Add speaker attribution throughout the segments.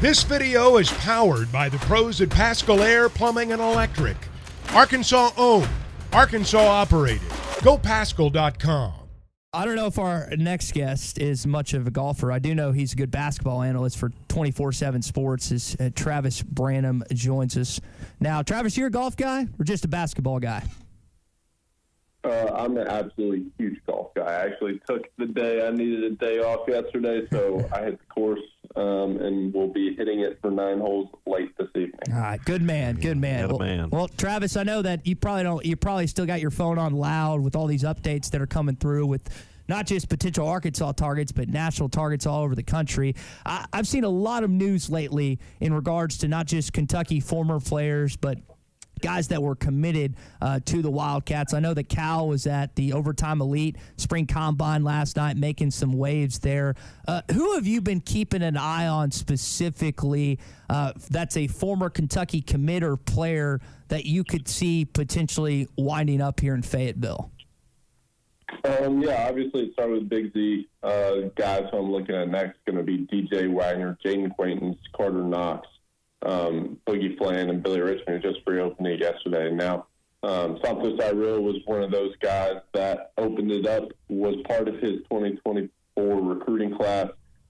Speaker 1: This video is powered by the pros at Pascal Air Plumbing and Electric. Arkansas owned, Arkansas operated. GoPascal.com.
Speaker 2: I don't know if our next guest is much of a golfer. I do know he's a good basketball analyst for 247Sports. As Travis Branham joins us now. Travis, you're a golf guy or just a basketball guy?
Speaker 3: I'm an absolutely huge golf guy. I actually took the day. I needed a day off yesterday, so I hit the course and will be hitting it for 9 holes late this evening.
Speaker 2: All right, good man, good man. Well, Travis, I know that you probably still got your phone on loud with all these updates that are coming through with not just potential Arkansas targets, but national targets all over the country. I've seen a lot of news lately in regards to not just Kentucky former players, but guys that were committed to the Wildcats. I know that Cal was at the Overtime Elite Spring Combine last night making some waves there. Who have you been keeping an eye on specifically that's a former Kentucky commit or player that you could see potentially winding up here in Fayetteville?
Speaker 3: Yeah, obviously it started with Big Z. Guys who I'm looking at next going to be DJ Wagner, Jaden Acquaintance, Carter Knox, Boogie Flan, and Billy Richmond just reopened it yesterday. Now, Santos Iril was one of those guys that opened it up, was part of his 2024 recruiting class.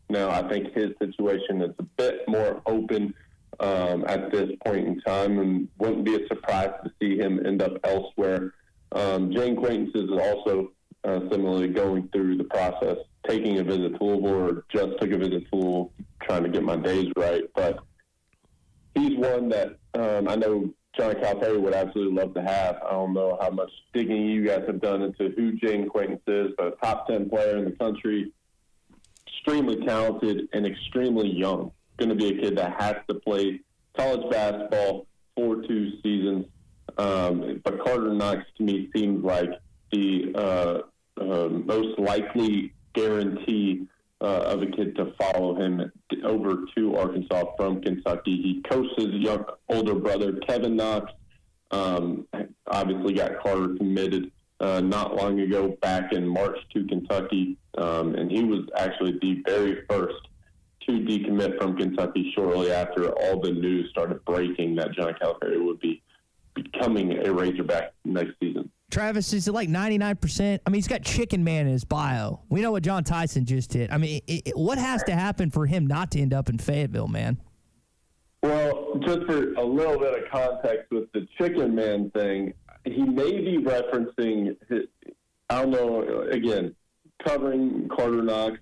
Speaker 3: Now, I think his situation is a bit more open at this point in time, and wouldn't be a surprise to see him end up elsewhere. Jaden Acquaintance is also similarly going through the process, taking a visit to Louisville, or just took a visit to Louisville, trying to get my days right. But he's one that I know John Calipari would absolutely love to have. I don't know how much digging you guys have done into who Jaden Acquaintance is, but a top 10 player in the country, extremely talented and extremely young. Going to be a kid that has to play college basketball for 2 seasons. But Carter Knox, to me, seems like the most likely guarantee of a kid to follow him over to Arkansas from Kentucky. He coached his young older brother, Kevin Knox. Obviously got Carter committed not long ago back in March to Kentucky. And he was actually the very first to decommit from Kentucky shortly after all the news started breaking that John Calipari would be becoming a Razorback next season.
Speaker 2: Travis, is it like 99%? I mean, he's got Chicken Man in his bio. We know what John Tyson just did. I mean, what has to happen for him not to end up in Fayetteville, man?
Speaker 3: Well, just for a little bit of context with the Chicken Man thing, he may be referencing his, I don't know, again, covering Carter Knox.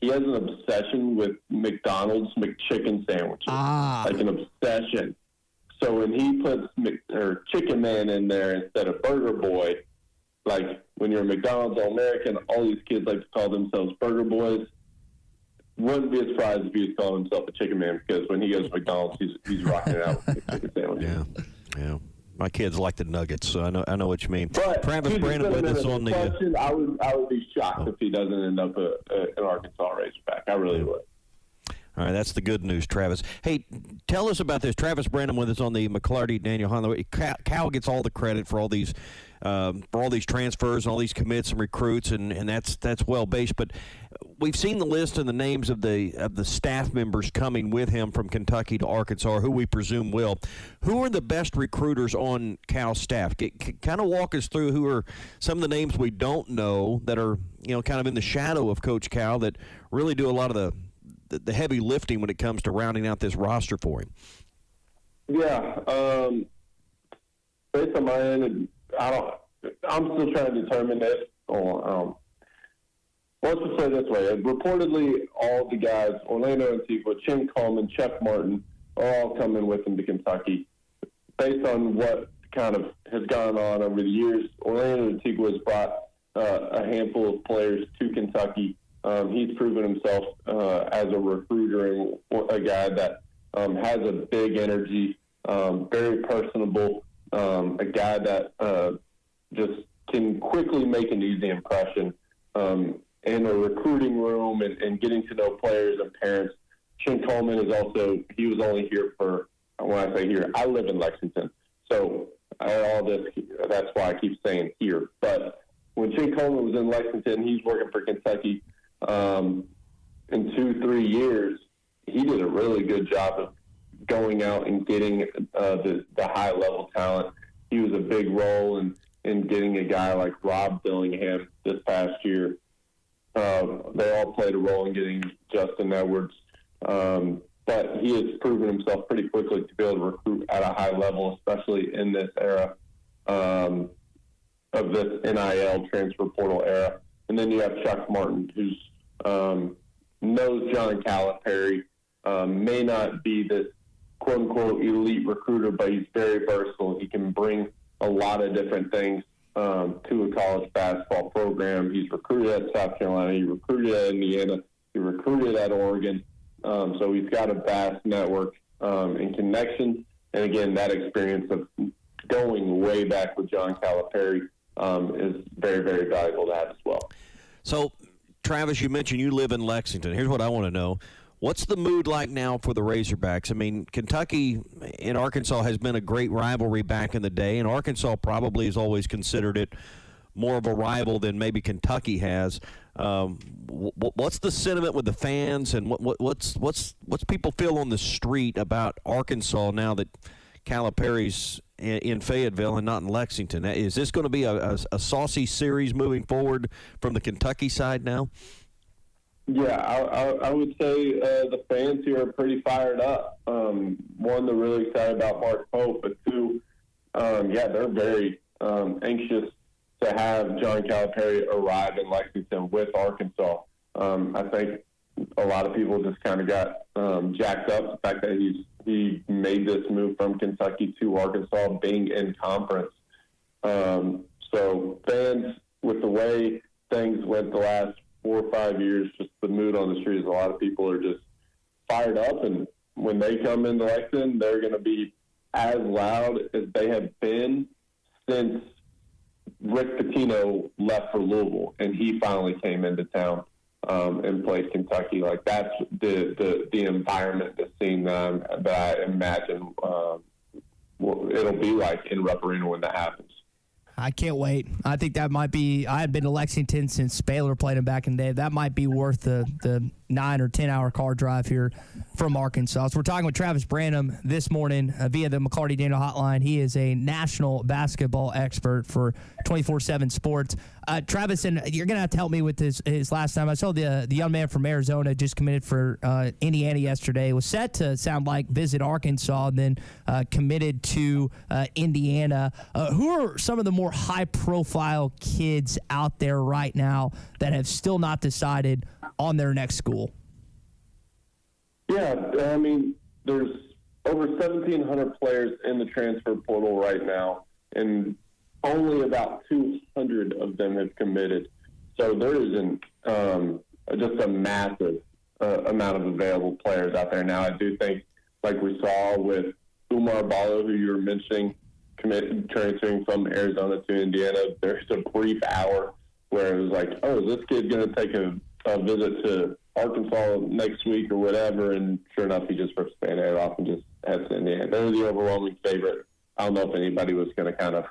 Speaker 3: He has an obsession with McDonald's McChicken sandwiches. Like an obsession. So when he puts Chicken Man in there instead of Burger Boy, like when you're a McDonald's All-American, all these kids like to call themselves Burger Boys. Wouldn't be surprised if he was calling himself a Chicken Man, because when he goes to McDonald's, he's rocking it out with the chicken sandwich.
Speaker 4: Yeah. My kids like the nuggets, so I know what you mean.
Speaker 3: But
Speaker 4: Travis Branham with us on the
Speaker 3: question. I would be shocked if he doesn't end up an Arkansas Razorback. I really would.
Speaker 4: All right, that's the good news, Travis. Hey, tell us about this. Travis Branham with us on the McClarty Daniel Honda. Cal gets all the credit for all these transfers and all these commits and recruits, and that's well based. But we've seen the list and the names of the staff members coming with him from Kentucky to Arkansas, who we presume will. Who are the best recruiters on Cal's staff? Kind of walk us through who are some of the names we don't know that are kind of in the shadow of Coach Cal that really do a lot of the heavy lifting when it comes to rounding out this roster for him.
Speaker 3: Yeah, based on my end, I'm still trying to determine this. Let's just say it this way. Reportedly, all the guys, Orlando Antigua, Chin Coleman, Chef Martin, are all coming with him to Kentucky. Based on what kind of has gone on over the years, Orlando Antigua has brought a handful of players to Kentucky. He's proven himself as a recruiter and a guy that has a big energy, very personable, a guy that just can quickly make an easy impression in a recruiting room and getting to know players and parents. Chin Coleman he was only here for, when I say here, I live in Lexington. So that's why I keep saying here. But when Chin Coleman was in Lexington, he's working for Kentucky. In 2-3 years, he did a really good job of going out and getting the high-level talent. He was a big role in getting a guy like Rob Dillingham this past year. They all played a role in getting Justin Edwards. But he has proven himself pretty quickly to be able to recruit at a high level, especially in this era of this NIL transfer portal era. And then you have Chuck Martin, who's knows John Calipari, may not be this quote-unquote elite recruiter, but he's very versatile. He can bring a lot of different things to a college basketball program. He's recruited at South Carolina. He recruited at Indiana. He recruited at Oregon. So he's got a vast network and connections. And, again, that experience of going way back with John Calipari is very, very valuable to have as well.
Speaker 4: So, Travis, you mentioned you live in Lexington. Here's what I want to know. What's the mood like now for the Razorbacks? I mean, Kentucky and Arkansas has been a great rivalry back in the day, and Arkansas probably has always considered it more of a rival than maybe Kentucky has. What's the sentiment with the fans, and what's people feel on the street about Arkansas now that Calipari's in Fayetteville and not in Lexington? Is this going to be a saucy series moving forward from the Kentucky side now?
Speaker 3: Yeah, I would say the fans here are pretty fired up. One, they're really excited about Mark Pope, but two, they're very anxious to have John Calipari arrive in Lexington with Arkansas. I think a lot of people just kind of got jacked up the fact that he made this move from Kentucky to Arkansas, being in conference. So fans, with the way things went the last 4 or 5 years, just the mood on the street is a lot of people are just fired up. And when they come into Lexington, they're going to be as loud as they have been since Rick Pitino left for Louisville and he finally came into town and played Kentucky. Like, that's the environment, the scene that I imagine it'll be like in Rupp Arena when that happens.
Speaker 2: I can't wait. I think that might be – I had been to Lexington since Baylor played him back in the day. That might be worth the 9 or 10-hour car drive here from Arkansas. So we're talking with Travis Branham this morning via the McClarty Daniel hotline. He is a national basketball expert for 247 Sports. Travis, and you're going to have to help me with his last time. I saw the young man from Arizona just committed for Indiana yesterday. Was set to sound like visit Arkansas and then committed to Indiana. Who are some of the more high-profile kids out there right now that have still not decided on their next school?
Speaker 3: Yeah, I mean, there's over 1,700 players in the transfer portal right now, and only about 200 of them have committed. So there isn't just a massive amount of available players out there now. I do think, like we saw with Umar Ballo, who you were mentioning, transferring from Arizona to Indiana, there's a brief hour where it was like, oh, is this kid going to take a visit to Arkansas next week or whatever? And sure enough, he just rips the Band-Aid off and just heads to Indiana. They're the overwhelming favorite. I don't know if anybody was going to kind of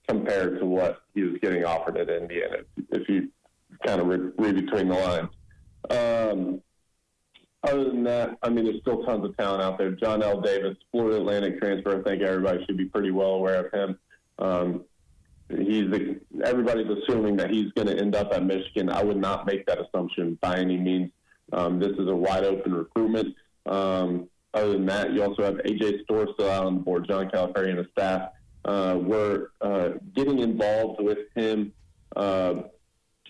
Speaker 3: compare to what he was getting offered at Indiana, if you kind of read between the lines. Other than that, I mean, there's still tons of talent out there. John L. Davis, Florida Atlantic transfer. I think everybody should be pretty well aware of him. Everybody's assuming that he's going to end up at Michigan. I would not make that assumption by any means. This is a wide-open recruitment. Other than that, you also have A.J. Storr still out on the board, John Calipari and his staff. We're getting involved with him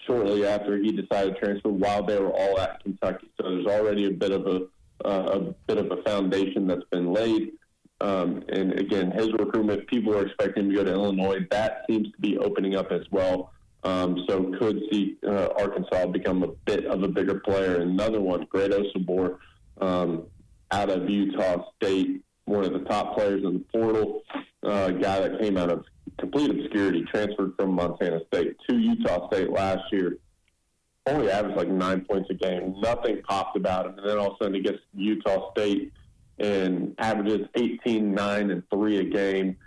Speaker 3: shortly after he decided to transfer while they were all at Kentucky. So there's already a bit of a foundation that's been laid. And again, his recruitment, people are expecting him to go to Illinois. That seems to be opening up as well. So could see Arkansas become a bit of a bigger player. Another one, Great Osobor, out of Utah State, one of the top players in the portal, guy that came out of complete obscurity, transferred from Montana State to Utah State last year. Only averaged like 9 points a game. Nothing popped about him. And then all of a sudden he gets to Utah State and averages 18, 9, and 3 a game.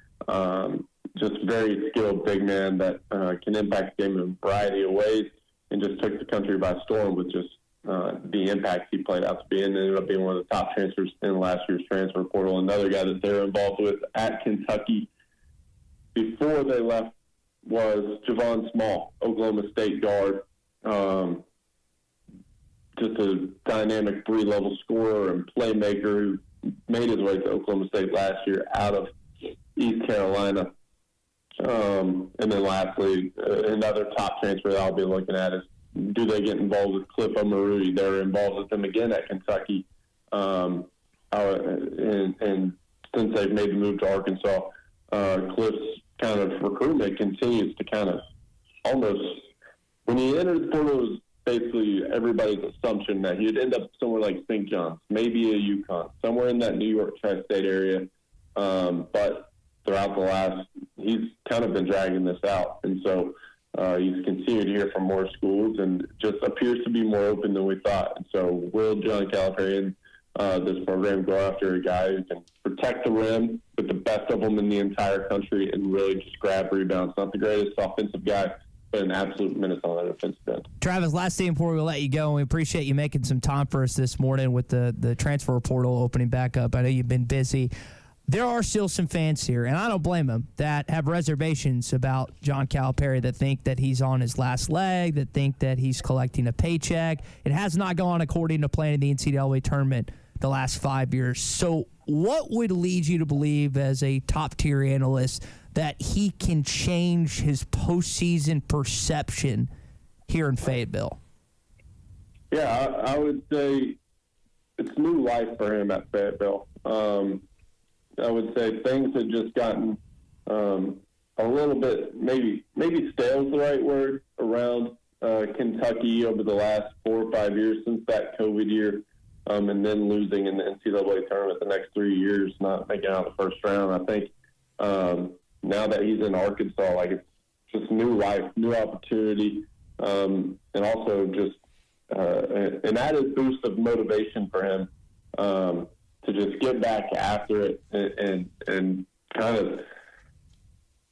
Speaker 3: Just very skilled big man that can impact the game in a variety of ways, and just took the country by storm with just the impact he played out to be, and ended up being one of the top transfers in last year's transfer portal. Another guy that they're involved with at Kentucky before they left was Javon Small, Oklahoma State guard. Just a dynamic three-level scorer and playmaker who made his way to Oklahoma State last year out of East Carolina. And then lastly, another top transfer that I'll be looking at is, do they get involved with Cliff Omoruyi? They're involved with him again at Kentucky. And since they've made the move to Arkansas, Cliff's kind of recruitment continues to kind of almost, when he entered the portal, it was basically everybody's assumption that he'd end up somewhere like St. John's, maybe a UConn, somewhere in that New York tri-state area. But throughout the last, he's kind of been dragging this out. And so he's continued to hear from more schools and just appears to be more open than we thought. And so will John Calipari and this program go after a guy who can protect the rim with the best of them in the entire country and really just grab rebounds? Not the greatest offensive guy, but an absolute menace on that defensive end.
Speaker 2: Travis, last thing before we let you go, and we appreciate you making some time for us this morning with the transfer portal opening back up. I know you've been busy. There are still some fans here, and I don't blame them, that have reservations about John Calipari, that think that he's on his last leg, that think that he's collecting a paycheck. It has not gone according to plan in the NCAA tournament the last 5 years. So what would lead you to believe, as a top-tier analyst, that he can change his postseason perception here in Fayetteville?
Speaker 3: Yeah, I would say it's new life for him at Fayetteville. I would say things have just gotten a little bit, maybe stale is the right word, around Kentucky over the last 4 or 5 years since that COVID year, and then losing in the NCAA tournament the next 3 years, not making out the first round. I think now that he's in Arkansas, like, it's just new life, new opportunity, and also just an added boost of motivation for him to just get back after it and kind of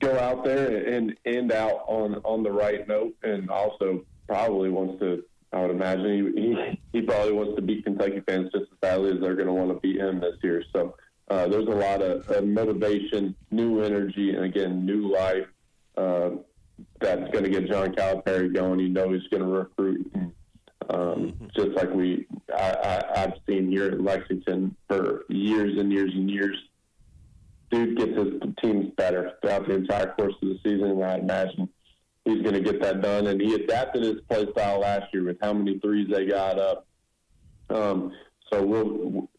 Speaker 3: go out there and end out on the right note. And also probably wants to, I would imagine he probably wants to beat Kentucky fans just as badly as they're going to want to beat him this year. So there's a lot of motivation, new energy, and again, new life that's going to get John Calipari going. You know he's going to recruit. Just like I've seen here in Lexington for years and years and years. Dude gets his teams better throughout the entire course of the season, and I imagine he's going to get that done. And he adapted his play style last year with how many threes they got up. So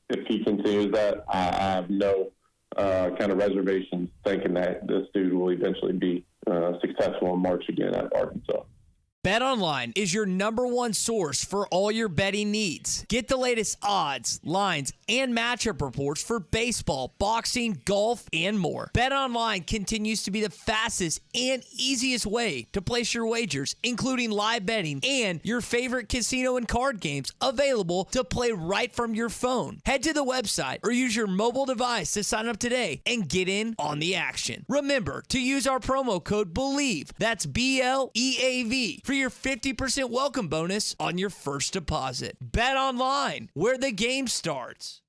Speaker 3: if he continues that, I have no kind of reservations thinking that this dude will eventually be successful in March again at Arkansas.
Speaker 5: BetOnline is your #1 source for all your betting needs. Get the latest odds, lines, and matchup reports for baseball, boxing, golf, and more. BetOnline continues to be the fastest and easiest way to place your wagers, including live betting and your favorite casino and card games available to play right from your phone. Head to the website or use your mobile device to sign up today and get in on the action. Remember to use our promo code BELIEVE, that's BLEAV, for your 50% welcome bonus on your first deposit. Bet online, where the game starts.